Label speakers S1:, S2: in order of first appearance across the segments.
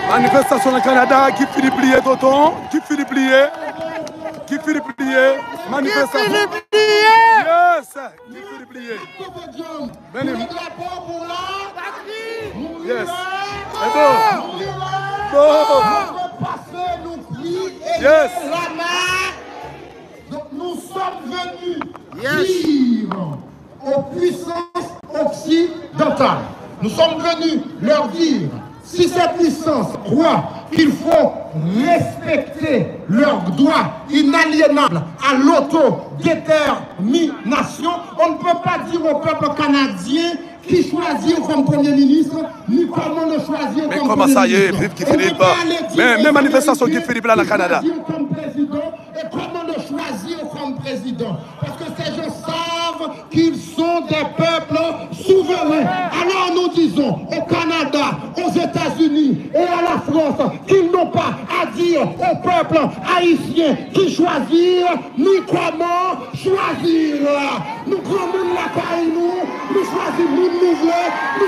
S1: Manifestation au Canada, qui finit plier, Tonton. Qui finit plier. Qui finit plier. Manifestation. Qui finit plier. Yes. Qui finit plier. Venez. Yes. Et bon. Yes.
S2: Donc nous sommes venus dire aux puissances occidentales. Nous sommes venus leur dire, si ces puissances croient qu'il faut respecter leurs droits inaliénables à l'autodétermination, on ne peut pas dire au peuple canadien qui choisir comme Premier ministre, ni comment le choisir comme
S1: comment ça y est, Guy Philippe. Mais manifestation Guy Philippe là, au Canada.
S2: Comme président, et comment le choisir comme président. Parce que ces gens savent qu'ils sont des peuples souverains. Alors nous disons au Canada, aux États-Unis et à la France qu'ils n'ont pas à dire au peuple haïtien qui choisir, ni comment choisir. Nous prenons la caille, nous choisissons. Nous choisissons.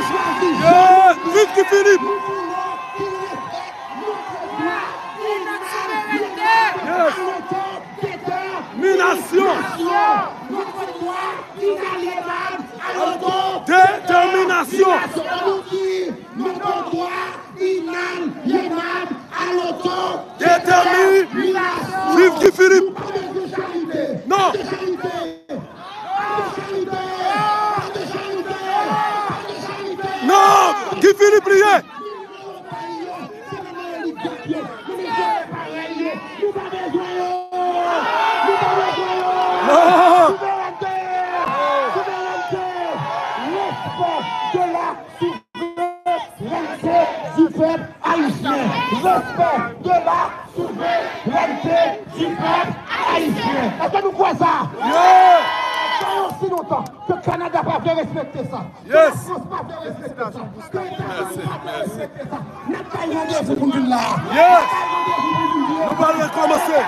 S1: Vite Guy Philippe. Détermination. Détermination.
S2: Notre droit inaliénable à l'autodétermination.
S1: Vive Guy Philippe. Non. Non, Guy Philippe priez. Non.
S2: Du peuple haïtien. Respect de la souveraineté du peuple haïtien. Est-ce que nous croyons ça?
S1: Yeah.
S2: Aussi longtemps que le Canada n'a pas fait respecter ça.
S1: Yes.
S2: Que la France n'a pas fait respecter ça. Que l'État n'a pas fait respecter ça. N'a pas eu rendez-vous pour nous là.
S1: Yes. Nous allons recommencer.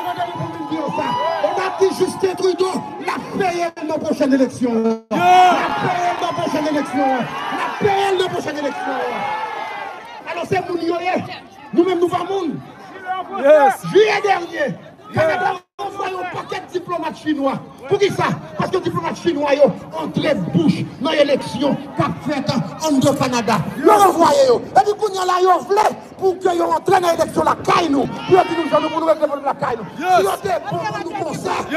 S2: On a dit Justin Trudeau, la payé dans la prochaine élection. La payé dans la prochaine élection. La payé dans la prochaine élection. Alors c'est mon yoye. Nous-mêmes nous vamos.
S1: Yes.
S2: Juillet dernier, Canada a envoyé un paquet de diplomates chinois. Pour qui ça? Parce que les diplomates chinois ont entré bouche dans l'élection qu'a fait en de Canada. Ils ont envoyé. Et du coup, ils ont voulu pour qu'ils entrent dans l'élection la caille nous. Pour qu'ils nous donnent pour nous régler la caille nous. Si on était bon pour nous comme ça, on a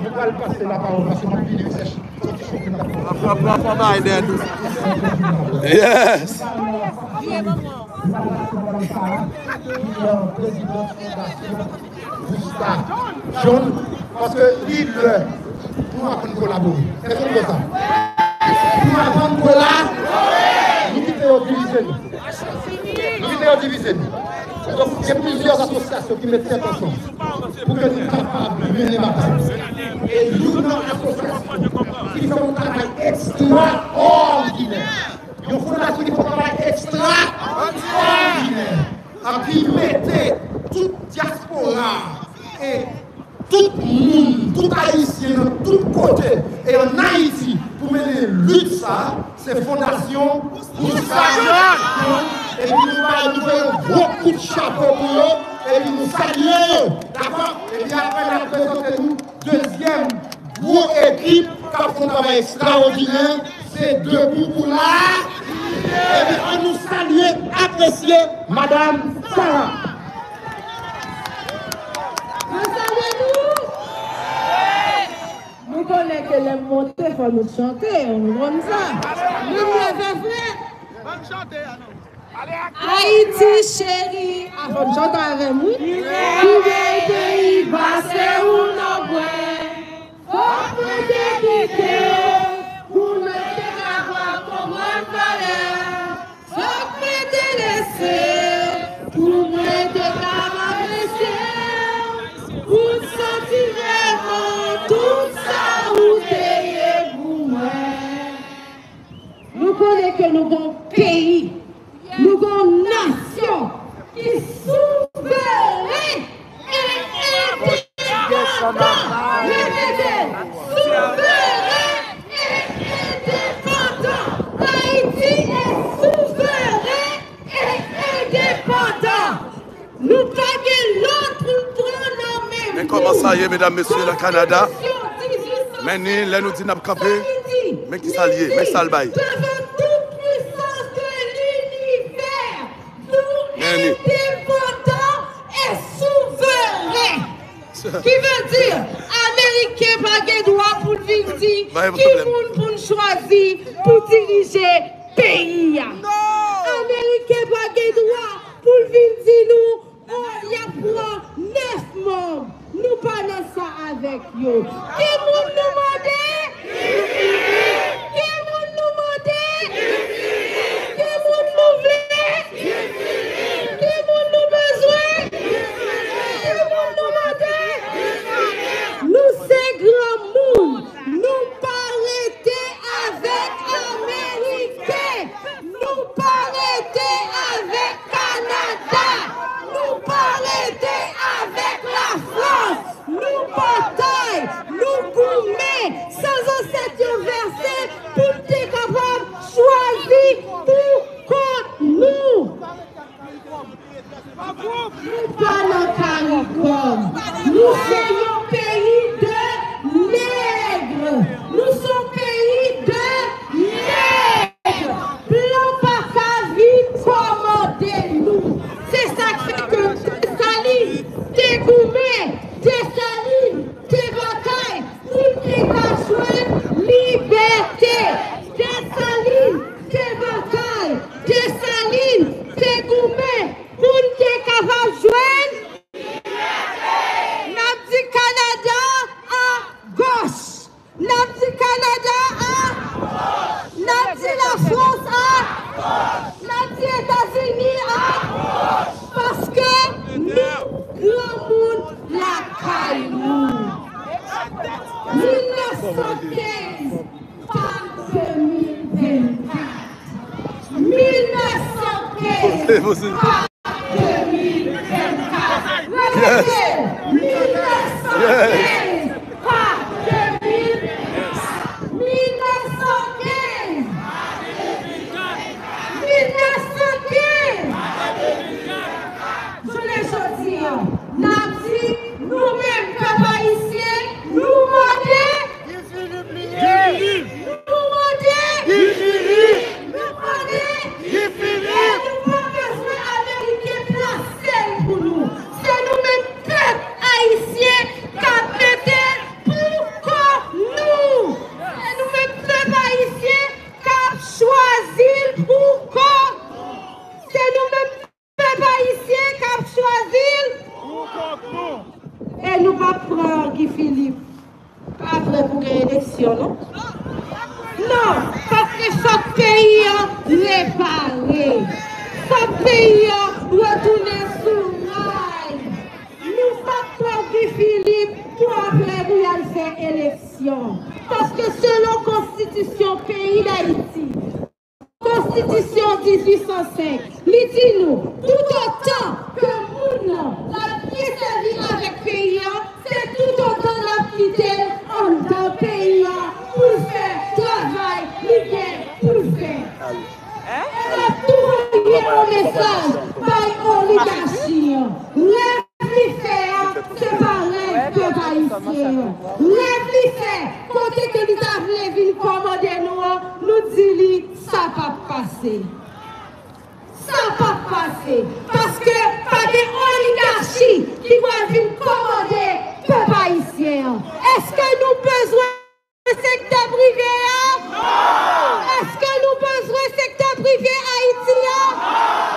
S2: nous allons passer la parole parce que ma fille sèche.
S1: Yes.
S2: John, parce que il nous avons collaboré. Est-ce que vous ça? Nous avons collaboré. Nous quittons diviser. Donc, il y a plusieurs associations qui mettent cette ensemble pour que nous soyons capables de mener la bataille. Et nous, dans l'association, qui fait un travail extraordinaire. Une fondation qui fait un travail extraordinaire. Qui mettait toute diaspora et tout le monde, tout haïtien, de tous côtés, et en Haïti, pour mener lutte ça, c'est Fondation Poussaillon. Et puis nous faisons un gros coup de chapeau pour eux, et puis nous saluons. D'accord? Et puis après, nous présentons nous deuxième gros équipe qui a fait un travail extraordinaire. C'est Debout pour là. Et puis on nous salue, apprécier Madame Sarah.
S3: Nous connaissons que les montées, il faut nous chanter, on nous donne ça. Nous l'avons fait.
S4: Bonne chanter,
S3: Haïti chérie, avant de chanter avec nous. Tout le pays passé ou non point. Faut prêter quitter pour ne pas avoir comme un palais. Faut prêter laisser pour ne pas laisser. Pour sentir vraiment tout ça où t'es pour moi. Nous connaissons que nous avons un pays. Nous avons une nation qui est souveraine et indépendante. Souveraine et indépendant. Haïti est souverain et indépendant. Nous payons l'autre pronom.
S1: Mais comment ça y est, mesdames, messieurs, le Canada? Mais nous disons n'a pas campé. Mais qui s'allie, mais ça le bail.
S3: Indépendant et souverain. Qui veut dire, Américain pas de droit pour venir dire, qui monde pour choisir pour diriger pays. Américain pas de droit pour venir dire nous, il y a pour 9 membres. Nous parlons ça avec eux. Qui monde nous demande? Qui monde nous demande? Qui monde nous voulait? Nous c'est grand monde, nous pas arrêter avec Américains, nous pas arrêter avec Canada, nous pas arrêter avec la France, nous bataille, nous gourmet, sans cette verset pour être capable de choisir pour nous. Nous parlons CARICOM. Nous sommes un pays de nègres. Nous sommes un pays de nègres. Blanc pas qu'à vite commander nous. C'est ça qui fait que Saline, t'es gourmet, t'es Saline, t'es bataille, pour t'es jouer liberté. T'es Saline, t'es bataille, t'es Saline, t'es gourmet. Pour nous capable de jouer, n'a dit Canada à gauche, n'a dit Canada à gauche, n'a dit la France à gauche, n'a dit États-Unis à gauche, parce que nous, grand monde, la caille nous. 1915, pas 2024. 1915, pas
S1: Yes.
S3: Yes. Pas 2015. 1915. Je l'ai dit, nous-mêmes, peuple haïtien, nous et nous pas prendre Guy Philippe après pour gagner l'élection, non? Non, parce que chaque pays réparé, chaque pays retourné sur rail. Nous pas prendre Guy Philippe pour après pour aller faire élection. Parce que selon la Constitution pays d'Haïti, Constitution 1805, il dit nous, tout autant que nous, la qui servi avec pays, c'est tout autant la quitté en tant pays pour faire travail, libérer, pour faire. Elle a tout envoyé au message par oligarchie. Lève-lui faire, c'est pareil que haïtien. Lève-lui faire, côté que nous avons venir commander nous dit ça va passer. Ça va passer. Parce que pas des oligarchies qui vont venir commander peuple haïtien. Est-ce que nous besoin de secteur privé? Non! Est-ce que nous besoin de secteur privé haïtien? Non!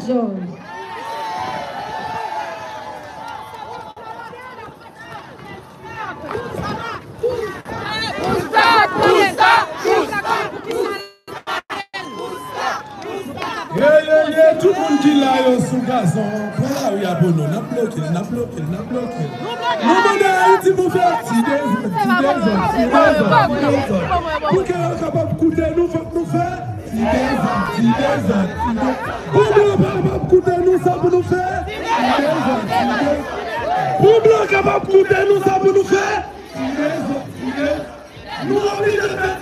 S3: John.
S1: Tout le monde qui l'a sous gazon, voilà, il y a bon, on a bloqué. Nous demandons à Haïti pour faire pour qu'elle soit capable d'écouter, nous faut nous faire pour nous capable d'écouter, nous ça pour nous faire pour nous capable d'écouter, nous ça pour nous faire nous envie de faire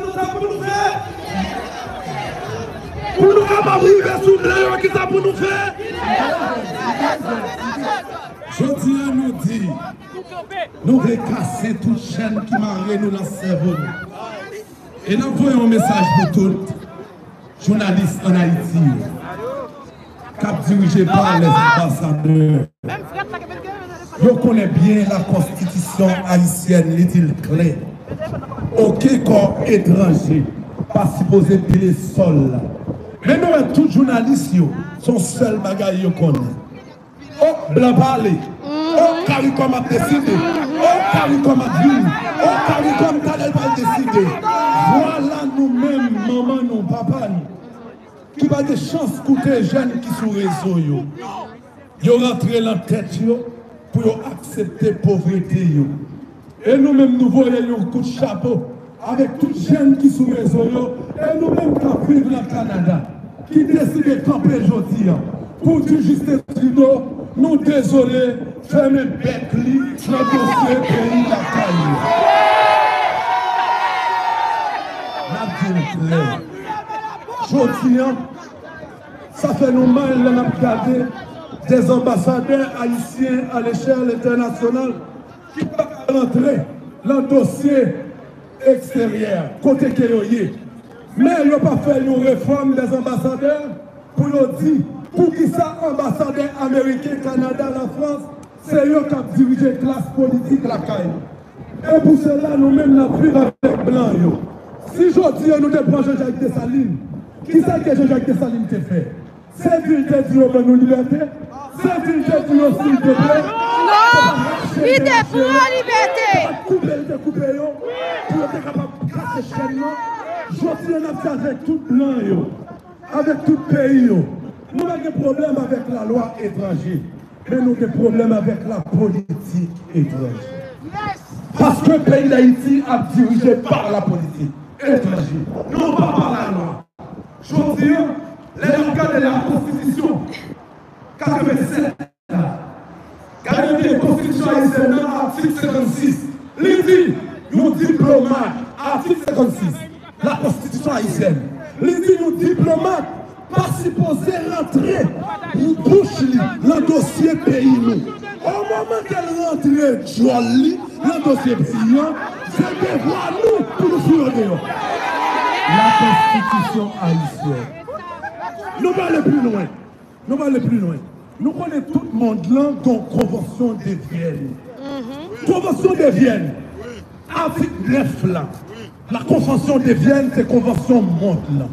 S1: nous ça pour nous faire pour nous capables de vivre sous l'air, qui ça pour nous faire? Je dis à nous dire, nous voulons casser toute chaîne qui marre nous dans le cerveau. Et nous envoyons un message pour tous les journalistes en Haïti, cap dirigé par les ambassadeurs. Je connais bien la constitution haïtienne, est-il clair? Aucun corps étranger pas supposé piler sol. Mais nous, tous journalistes, sont seuls bagailles qu'on connaît. Oh, blanc parler. Oh, CARICOM a décidé. Oh, CARICOM a dit. Oh, CARICOM a décidé. Voilà nous-mêmes, maman, nous, papa, nous, qui va des chances d'écouter les jeunes qui sont sur les réseaux. Ils rentrent dans la tête pour accepter la pauvreté. Et nous-mêmes, nous voyons un coup de chapeau avec tous les jeunes qui sont sur les réseaux. Et nous-mêmes qui vivons au Canada, qui décident de camper aujourd'hui, pour dire Justin Trudeau, nous désolés, fermez Beckley, notre dossier pays la caille. Aujourd'hui, ça fait nous mal de regarder des ambassadeurs haïtiens à l'échelle internationale qui peuvent rentrer dans le dossier extérieur, côté Kéyoye. Mais il n'a pas fait une réforme des ambassadeurs pour nous dire, pour qui ça, ambassadeur américain, Canada, la France, c'est eux qui ont dirigé la classe politique la CAI. Et pour cela, nous-mêmes, nous plus avec blanc. Si aujourd'hui, nous devons Jean-Jacques Dessalines, qui c'est que Jean-Jacques Dessalines te fait? C'est qu'il te dit au nos liberté? C'est qu'il te dit au s'il te plaît?
S3: Non! Il est pour la liberté!
S1: Pour être capable de casser chaîne. Aujourd'hui, on a fait avec tout blanc, avec tout pays. Nous avons des problèmes avec la loi étrangère, mais nous avons des problèmes avec la politique étrangère. Parce que le pays d'Haïti a dirigé par la politique étrangère, non pas par la loi. Aujourd'hui, les organes de la Constitution 87, la Constitution haïtienne, article 56, il dit, nous diplomates, article 56. La Constitution haïtienne. Les nos diplomates pas supposés rentrer une bouche dans le dossier pays. Au moment qu'elle rentre joli dans le dossier pays, c'est devoir nous pour nous faire. La Constitution haïtienne. Nous allons aller plus loin. Nous allons aller plus loin. Nous connaissons tout le monde là dans la Convention de Vienne. Convention de Vienne. Article 9 là. La Convention de Vienne, c'est Convention mondiale.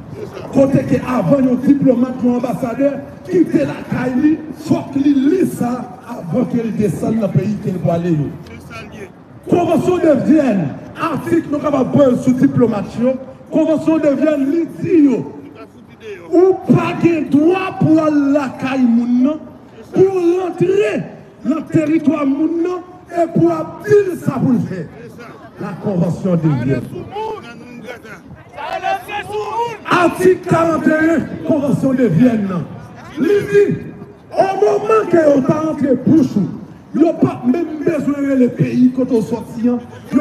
S1: Côté que avant nos diplomates ou ambassadeurs quitter la CAI, il faut qu'ils lisent ça avant qu'ils descendent dans le pays qu'ils doivent aller. Convention de Vienne, article nous avons besoin sous diplomatie. Convention de Vienne, dit ou pas de droit pour la CAI pour rentrer dans le territoire et pour dire ça pour le faire. La Convention de Vienne. Article 41, Convention de Vienne. Il dit, au moment que vous entrez pour vous, il n'y a pas même besoin de le pays quand on sortit, il y a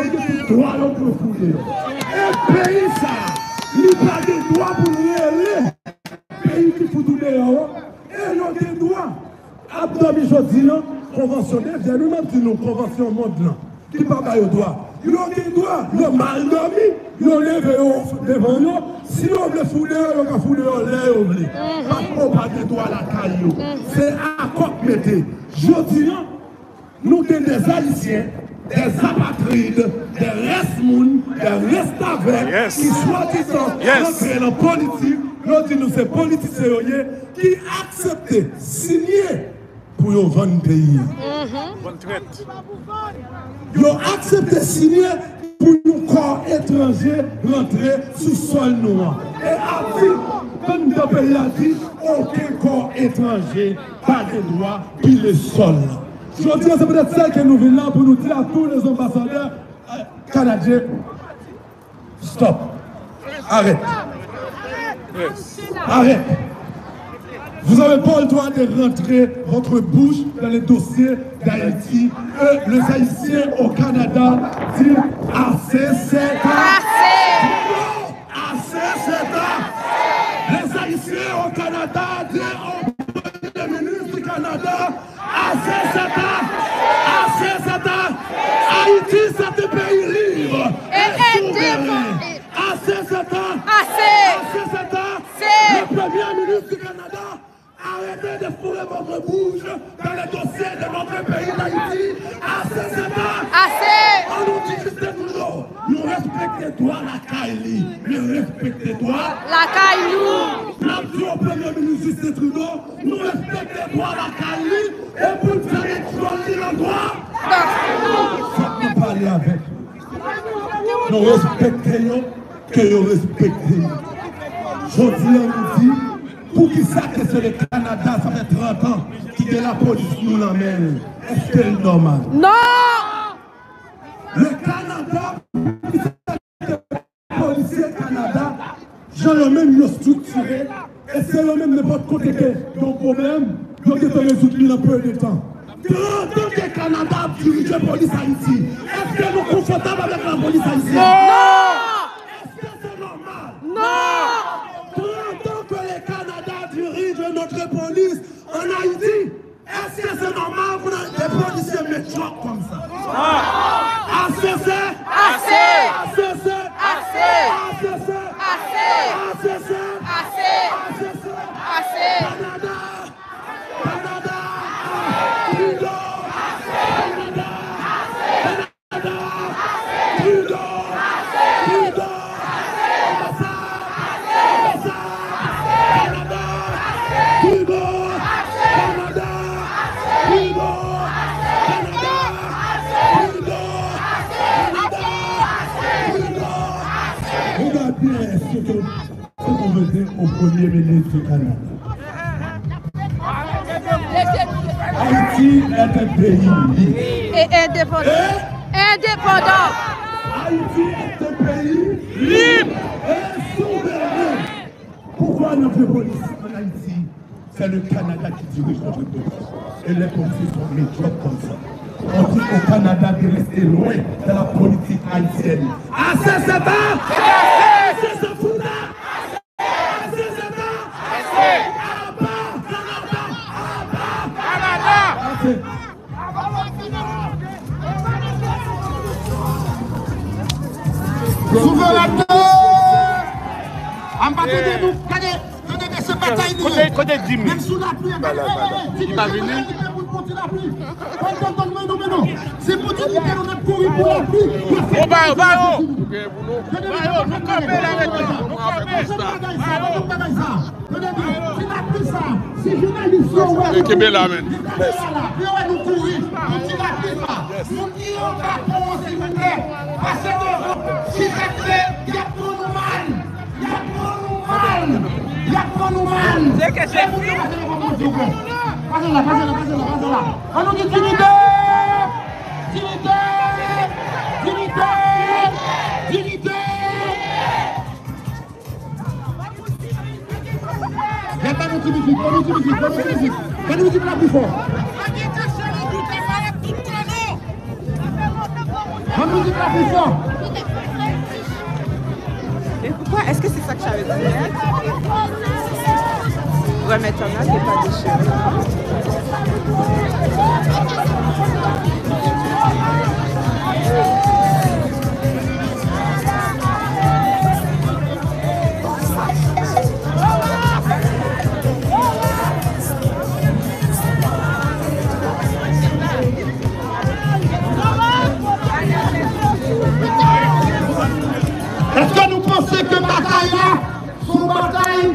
S1: des droits pour fouler. Et le pays, ça, il n'y a pas de droit pour aller. Le pays qui fout tout dehors, et il y a des droits. Abdomi Jodina, Convention de Vienne, nous-mêmes, nous, Convention mondiale, qui ne parle pas au droit. Ils ont des droits, ils ont mal dormi, ils ont levé devant nous. Si on veut fouler, on va fouler en l'air. Parce qu'on n'a pas de droits à la caillou. C'est à quoi mettre. Je dis, nous sommes des Haïtiens, des apatrides, des restes-moun, des restes-avec, qui soi-disant rentrent dans la politique, Nous disons c'est politiciens qui acceptent signer pour vendre le pays. Ils ont accepté signer pour un corps étranger rentrer sur le sol noir. Et après, comme le pays a dit, aucun corps étranger n'a le droit puis le sol. Je dis c'est peut-être ça que nous venons là pour nous dire à tous les ambassadeurs canadiens, stop, arrête. Arrête. Vous n'avez pas le droit de rentrer votre bouche dans les dossiers d'Haïti. Les Haïtiens au Canada disent assez, c'est assez. Assez, c'est assez. Les Haïtiens au Canada disent au Premier ministre du Canada assez, c'est assez. Assez, c'est assez. Haïti, c'est un pays libre et souverain. Assez, c'est assez. Assez, c'est assez. Le Premier ministre du Canada. Arrêtez de fourrer votre bouche dans les dossiers de notre pays d'Haïti. Assez, c'est assez. On nous dit juste toujours, nous respectons toi la Kaili. Nous respectons toi la Kaili. Nous dit au Premier ministre Justin Trudeau, nous respectons toi la Kaili. Et pour nous faire choisir l'endroit, faut nous parler avec. Nous respectons que nous respectons. Je nous dit, pour qui ça que c'est le Canada, ça fait 30 ans qu'il y a la police nous l'emmène. Est-ce que c'est normal? Non! Le Canada, pour qui ça que le policier Canada, j'en ai même structuré, et c'est le même n'importe côté que nos problèmes, donc ils ont résolu en peu de temps. 30 ans que le Canada dirige la police Haïti. Est-ce que nous sommes confortables avec la police haïtienne? Non! Est-ce que c'est normal? Non! 30 ans que le Canada dirige notre police en Haïti, est-ce que c'est normal pour les policiers mettent comme ça? Assez, c'est assez. Assez, c'est assez. Assez, c'est assez. Assez, c'est assez. Canada, Canada, Trudeau, Canada, Canada, Trudeau, Trudeau, Regardez ce qu'on veut dire au Premier ministre du Canada. Haïti est un pays libre.
S3: Et indépendant. Indépendant.
S1: Haïti est un pays libre et souverain. Pourquoi notre police en Haïti? C'est le Canada qui dirige notre police. Et les policiers sont médiocres comme ça. On dit au Canada de rester loin de la politique haïtienne. Assez, c'est ça! Assez, c'est fou là! Assez, c'est ça! Assez! Canada! Canada! Assez!
S2: Souveraineté! En bas de nous, regardez ce bataille. Côté Jimmy. Même sous la pluie, imaginez. C'est pour dire que nous avons couru pour la pluie. Nous campons là. Si journalistes sont là, nous courir, nous tirons la pluie là. Nous disons pas s'il vous plaît. Passez devant. S'il vous plaît, il y a pour nous mal. Il y a pour nous mal. Il y a pour nous mal. C'est que c'est fini. Passez là. On nous dit dignité. Il y a pas de musique, pas de musique là plus fort. Pas de musique là plus fort.
S4: Et pourquoi est-ce que c'est ça que j'avais dit? Ouais, mais t'en as qui n'est pas déchiré.
S2: Est-ce que nous pensons que bataille là, son bataille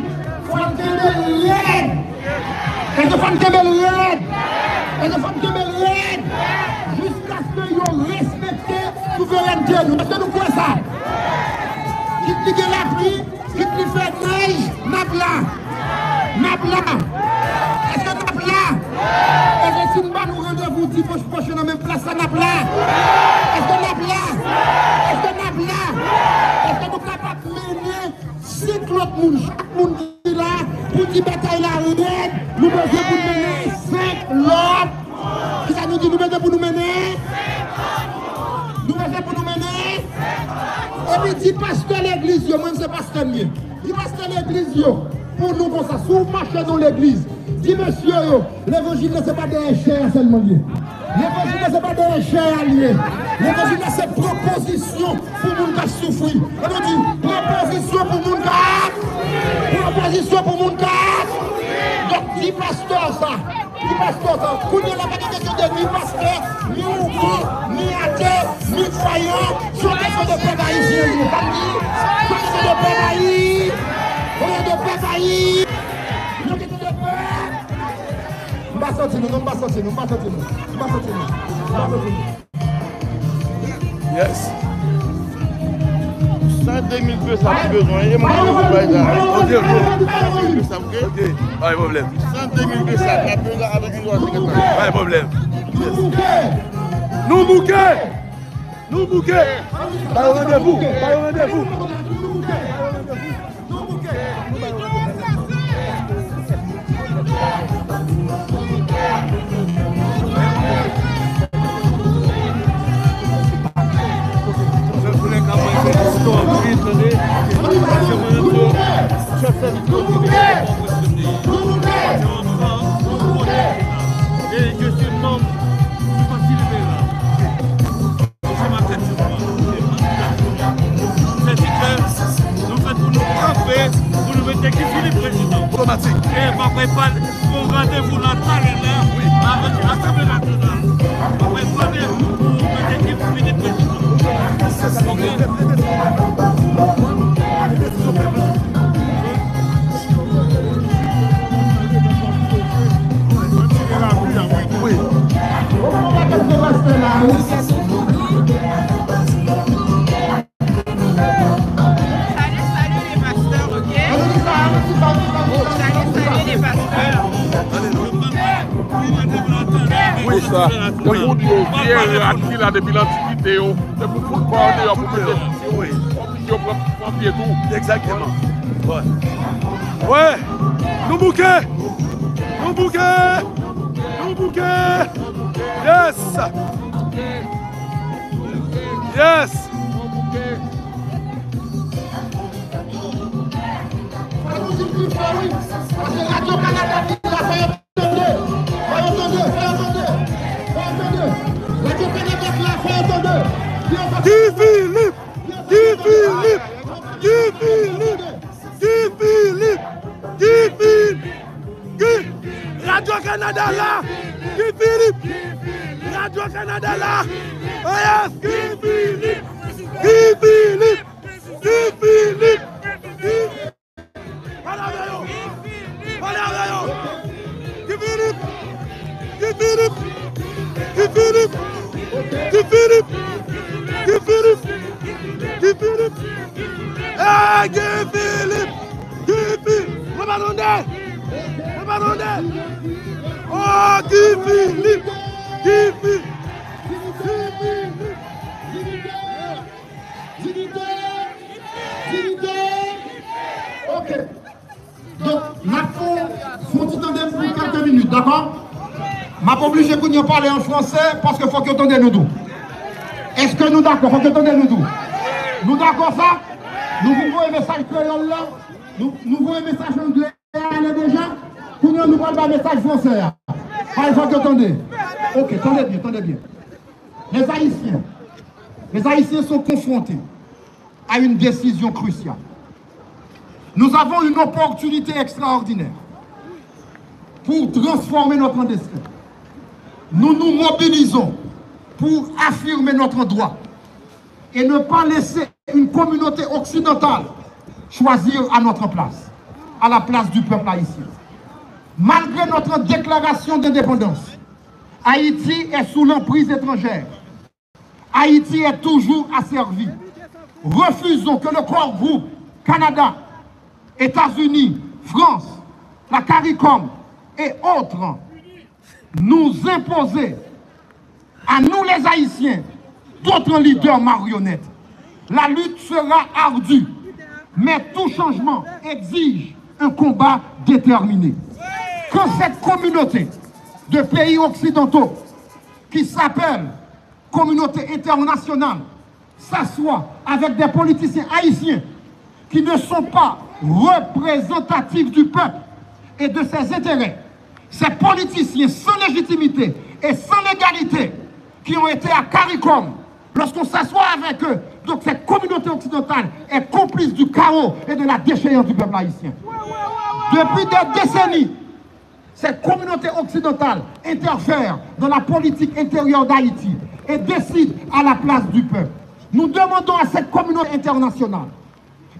S2: femmes qui aiment l'aide. Et les femmes qui aiment l'aide. Jusqu'à ce que vous respectez la souveraineté. Est-ce que nous croyons ça? Qui dit que la pluie, qui dit fait neige, Napla. Est-ce que Napla? Est-ce que si nous avons rendez-vous dimanche prochain dans la même place à Napla? Est-ce que Napla? Est-ce que nous sommes capables de mener 5 autres monde, chaque monde qui est là, pour dire bataille la reine, nous devons mener 5 autres. Qui ça nous dit nous devons pour nous mener? Nous devons pour nous mener? Et puis dit pasteur l'église, moi je ne sais pas ce que c'est. Dit pasteur l'église, pour nous comme ça, si vous marchez dans l'église, dis monsieur, l'évangile ne c'est pas des chairs seulement lié. L'évangile ne c'est pas des chairs liés. L'évangile c'est proposition pour les gens qui souffrent. On dit proposition pour les gens qui proposition pour les gens qui. Donc dis pasteur ça. Dis pasteur ça. Pour nous la question de ni pasteur, ni ouvrant, ni athée, ni croyant, sur les questions de peuple haïtien. Question de peuple haïtien. On est de peuple haïtien.
S5: Yes.
S6: 102 000 ça a besoin. Et moi, je vais ça.
S5: Ok, pas de problème.
S6: 102 000 ça a besoin avec une loi secrétaire.
S5: Pas de problème. Nous bouquets. Nous bouquets. Pas de rendez-vous. Pas de rendez-vous.
S6: Et je suis membre du Parti libéral. Je m'appelle c'est que nous faisons pour nous camper, pour nous mettre qui Philippe président.
S5: Automatique.
S6: Et on va préparer pour rendez-vous la taille là, avec l'Assemblée nationale. On va préparer pour mettre qui Philippe président.
S5: Oui.
S4: Salut les pasteurs, ok? Salut les pasteurs.
S5: Oui, ça. Oui.
S7: Mon Dieu, Pierre a qui là depuis l'Antiquité, c'est pour parler, pour mettre
S5: Oui.
S7: papier tout.
S5: Exactement. Ouais. Ouais. Nous bouquets. Nous bouquets. Nous bouquets. Yes. Yes. Philippe. Radio-Canada là. Philippe. Radio-Canada là. Oh yes. Philippe.
S2: Ok. Donc, faut petit tandem pour quelques minutes, d'accord? Je suis obligé de parler en français parce qu'il faut que vous entendiez nous tous. Est-ce que nous d'accord? Il faut que vous entendiez nous tous. Nous d'accord ça? Nous vous voyons un message créole là? Nous voyons un message anglais là déjà? Pour nous parlons un message français. Il faut que vous entendiez. Ok, attendez bien. Les Haïtiens sont confrontés à une décision cruciale. Nous avons une opportunité extraordinaire pour transformer notre destin. Nous nous mobilisons pour affirmer notre droit et ne pas laisser une communauté occidentale choisir à notre place, à la place du peuple haïtien. Malgré notre déclaration d'indépendance, Haïti est sous l'emprise étrangère. Haïti est toujours asservi. Refusons que le corps groupe Canada, États-Unis, France, la CARICOM et autres nous imposer à nous les Haïtiens d'autres leaders marionnettes. La lutte sera ardue, mais tout changement exige un combat déterminé. Quand cette communauté de pays occidentaux qui s'appelle communauté internationale s'assoit avec des politiciens haïtiens qui ne sont pas représentatifs du peuple et de ses intérêts, ces politiciens sans légitimité et sans légalité qui ont été à CARICOM, lorsqu'on s'assoit avec eux, donc cette communauté occidentale est complice du chaos et de la déchéance du peuple haïtien. Depuis des décennies, cette communauté occidentale interfère dans la politique intérieure d'Haïti et décide à la place du peuple. Nous demandons à cette communauté internationale,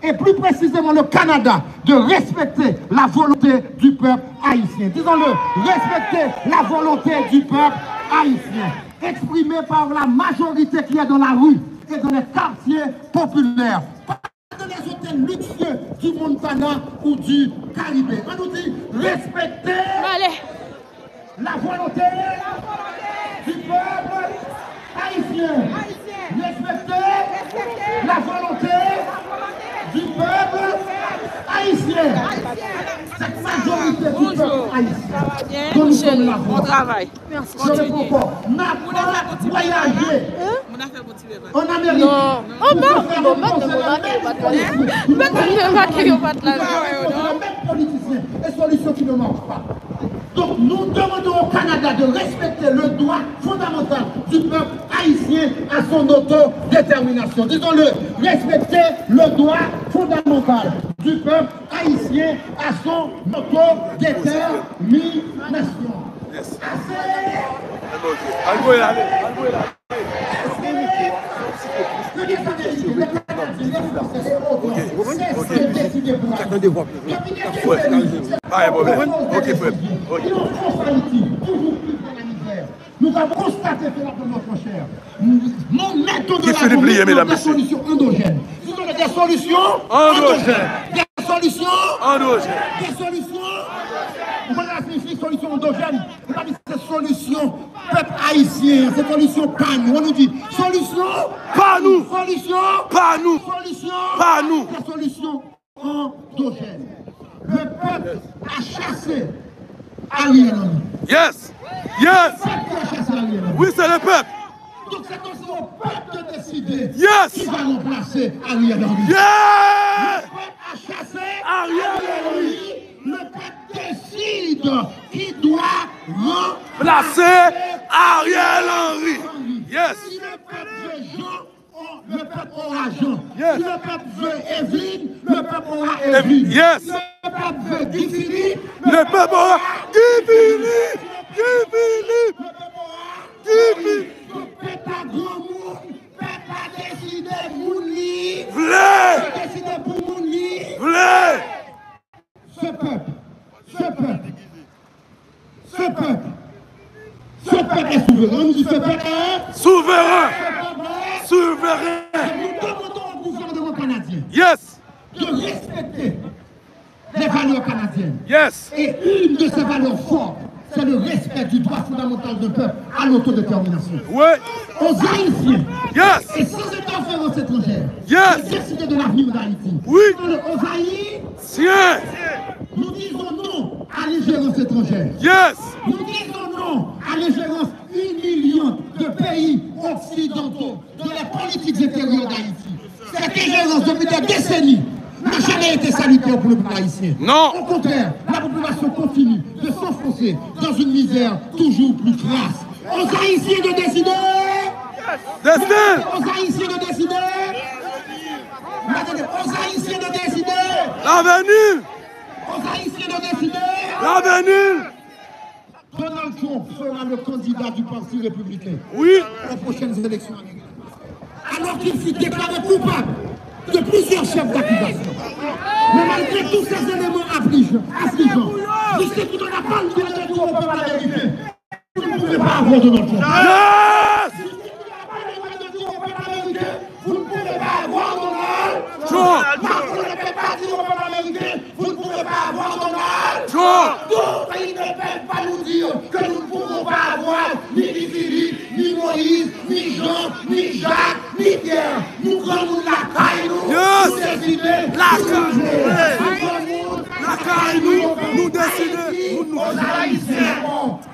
S2: et plus précisément le Canada, de respecter la volonté du peuple haïtien. Disons-le, respecter la volonté du peuple haïtien, exprimée par la majorité qui est dans la rue et dans les quartiers populaires. Pas dans les hôtels luxueux du Montana ou du Caribe. On nous dit respecter la volonté du peuple haïtien. Respecter la volonté du peuple haïtien. Cette majorité du peuple haïtien dont nous sommes là.
S4: Bon travail.
S2: Merci. On a voyagé en Amérique.
S3: Non. Oh, non,
S2: et solutions qui ne marchent pas. Donc nous demandons au Canada de respecter le droit fondamental du peuple haïtien à son autodétermination. Disons-le, respecter le droit fondamental du peuple haïtien à son autodétermination.
S5: Yes. Attendez voir. Pas un problème. Ok, frère.
S2: Nous avons constaté que notre cher. Nous mettons de
S5: la
S2: des solutions endogènes. Nous avons des solutions endogènes. Des solutions endogènes. Des solutions. Voilà la solution endogène. On a dit ces solutions peuple haïtien, ces solutions pas nous. On nous dit solution
S5: pas nous.
S2: Solution
S5: pas nous.
S2: Solution
S5: pas nous.
S2: Des solutions endogènes. Le peuple a chassé Ariel Henry.
S5: Yes. Yes. Oui, c'est le peuple.
S2: Donc c'est aussi au peuple de décider
S5: qui
S2: va remplacer Ariel Henry.
S5: Yeah.
S2: Le peuple a chassé
S5: Ariel Henry.
S2: Le peuple décide qui doit
S5: remplacer Ariel Henry. Yes.
S2: Si le peuple veut Jean, le peuple aura Jean.
S5: Yes.
S2: Si le peuple veut Evelyne, le peuple aura Evelyne.
S5: Yes.
S2: Si le peuple veut Guy Philippe,
S5: le peuple aura Guy Philippe. Guy Philippe.
S2: Le peuple aura
S5: Guy Philippe.
S2: Le peuple a grand monde. Le peuple a décidé pour lui.
S5: V'lait.
S2: Décidé pour lui.
S5: V'lait.
S2: Ce peuple est souverain. On dit ce peuple est
S5: souverain.
S2: Souverain. Nous demandons au gouvernement canadien de respecter les valeurs canadiennes.
S5: Yes.
S2: Et une de ces valeurs fortes, c'est le respect du droit fondamental d'un peuple à l'autodétermination.
S5: Oui.
S2: Aux Haïtiens.
S5: Yes.
S2: Et sans interférence étrangère.
S5: Yes.
S2: De décider de l'avenir d'Haïti.
S5: Oui.
S2: Aux Haïtiens. Nous disons non à l'ingérence étrangère.
S5: Yes.
S2: Nous disons non à l'ingérence humiliante de pays occidentaux dans les politiques intérieures d'Haïti. Cette ingérence depuis des décennies n'a jamais été salutaire pour le peuple haïtien.
S5: Non.
S2: Au contraire, la population continue de s'enfoncer dans une misère toujours plus crasse. Aux Haïtiens de décider. Aux Haïtiens de décider. Aux Haïtiens de décider.
S5: L'avenir.
S2: Aux Haïtiens de décider.
S5: L'avenir.
S2: Donald Trump sera le candidat du Parti républicain.
S5: Oui.
S2: Aux prochaines élections américaines. Alors qu'il fut déclaré coupable de plusieurs chefs d'accusation. Mais malgré tous ces éléments affligeants, je sais qu'on n'a pas le droit de tout au peuple américain. Vous ne pouvez pas avoir de notre chose. Vous ne pouvez pas avoir Donald. Macron ne peut pas dire au peuple américain, vous ne pouvez pas avoir Donald. D'autres, ils ne peuvent pas nous dire que nous ne pouvons pas avoir ni Philippe, ni Moïse, ni Jean, ni Jacques, ni Pierre. Nous prenons la caille, nous décider. La caille, nous décider. Aux Haïtiens.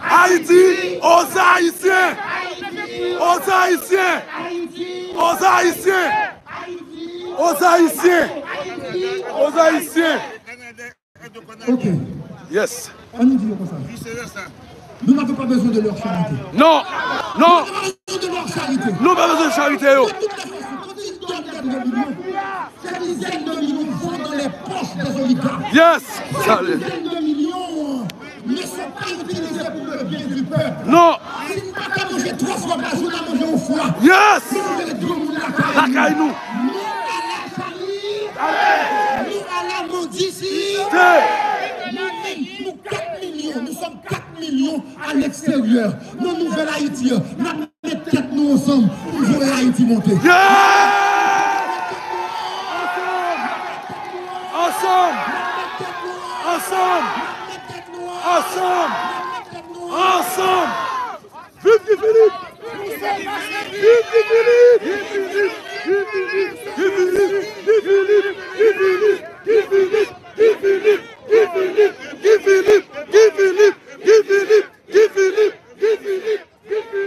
S5: Haïti, aux Haïtiens. Aux Haïtiens. Aux Haïtiens. Aux Haïtiens. Aux Haïtiens.
S2: Ok.
S5: Yes.
S2: On nous dit comme ça. Nous n'avons pas besoin de leur charité.
S5: Non. Non.
S2: Nous n'avons pas besoin de leur charité.
S5: Nous n'avons pas besoin de charité.
S2: De toutes les façons, quand ils donnent 4 millions, ces dizaines de millions vont dans les poches des oligarques.
S5: Yes.
S2: Ces dizaines de millions ne sont pas utilisés pour le bien du peuple.
S5: Non.
S2: Si nous n'avons pas mangé 3 fois par jour, nous mangeons au foie.
S5: Yes.
S2: La
S5: caille nous.
S2: Nous à la mendicité. Nous 4 millions, nous sommes 4 millions à l'extérieur. Nos nouvelles Haïti, nous mettons tête nous ensemble pour jouer Haïti monter.
S5: Ensemble. Vive Guy Philippe.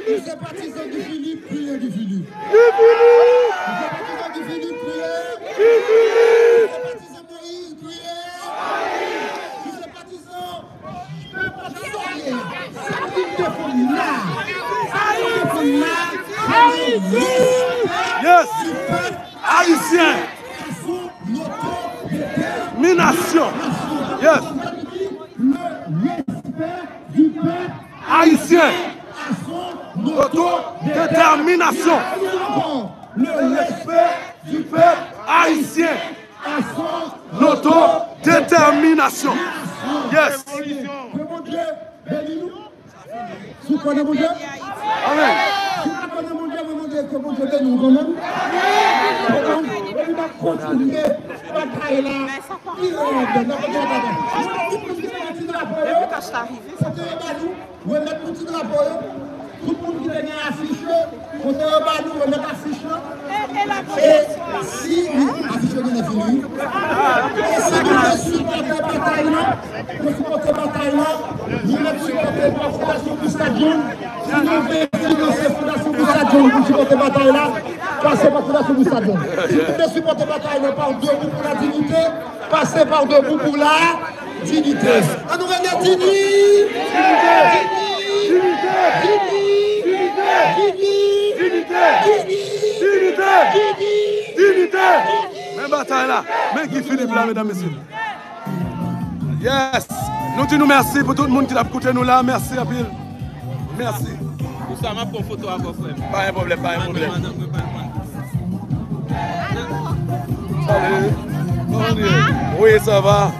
S2: Tous ces partisans du Philippe, priez du Philippe. Tous ces partisans du Philippe, priez. Tous ces partisans Moïse, priez. Tous ces partisans,
S5: yes. Haïtien. Mination. Yes. Haïtien. Autodétermination.
S1: Le respect du peuple
S5: haïtien. L'autodétermination. Yes.
S2: Que mon Dieu bénisse nous. Vous connaissez mon Dieu?
S5: Amen.
S2: Si vous connaissez mon Dieu, que mon Dieu bénisse nous quand même. On va continuer la bataille là. Il est là. Vous mettez petit drapeau. Tout le monde qui vient afficher, on est en bas, nous, on est affiché. Et si affiché n'est fini, et si nous supportons la bataille là, nous supportons la bataille là, nous supportons la fondation pour Stadion. Si nous voulons financer la fondation pour Stadion, nous supportons la bataille là, passez par la fondation pour Stadion. Si vous voulez supporter la bataille là, par debout pour la dignité, passez par debout pour la dignité. On nous regarde dignité.
S5: Dignité. Même bataille là. Mais Guy Philippe là, mesdames et messieurs. Yes. Nous disons merci pour tout le monde qui a écouté nous là. Merci à Bill. Merci.
S6: Pour ça, je prends photo avec vous.
S5: Pas un problème, pas un problème. Salut. Oui, ça va.